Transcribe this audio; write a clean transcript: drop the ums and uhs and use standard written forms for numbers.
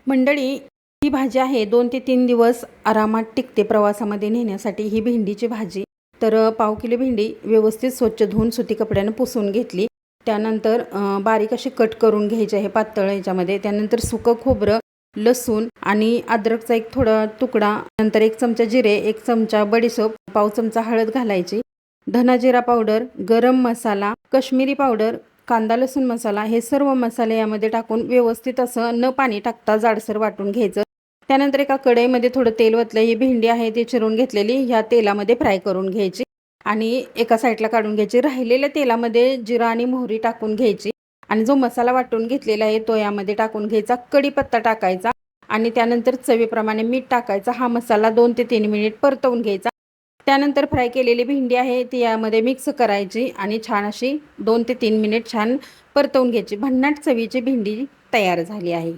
मंडळी, ही भाजी आहे 2 ते 3 दिवस आरामात टिकते प्रवासामध्ये नेण्यासाठी ही भेंडीची भाजी. तर पाव किलो भेंडी व्यवस्थित स्वच्छ धुवून सुती कपड्यानं पुसून घेतली. त्यानंतर बारीक अशी कट करून घ्यायची आहे पातळ ह्याच्यामध्ये. त्यानंतर सुकं खोबरं, लसूण आणि अद्रकचा एक थोडा तुकडा, नंतर 1 चमचा जिरे, 1 चमचा बडीशोप, पाव चमचा हळद घालायची, धना जिरा पावडर, गरम मसाला, काश्मीरी पावडर, कांदा लसूण मसाला हे सर्व मसाले यामध्ये टाकून व्यवस्थित असं न पाणी टाकता जाडसर वाटून घ्यायचं. त्यानंतर एका कढईमध्ये थोडं तेल ओतलं. ही भेंडी आहे ती चिरून घेतलेली ह्या तेलामध्ये फ्राय करून घ्यायची आणि एका साईडला काढून घ्यायची. राहिलेल्या तेलामध्ये जिरा आणि मोहरी टाकून घ्यायची आणि जो मसाला वाटून घेतलेला आहे तो यामध्ये टाकून घ्यायचा. कढीपत्ता टाकायचा आणि त्यानंतर चवीप्रमाणे मीठ टाकायचा. हा मसाला 2 ते 3 मिनिट परतवून घ्यायचा. त्यानंतर फ्राय केलेली भेंडी आहे ती यामध्ये मिक्स करायची आणि छान अशी 2 ते 3 मिनिट छान परतवून घ्यायची. भन्नाट चवीची भेंडी तयार झाली आहे.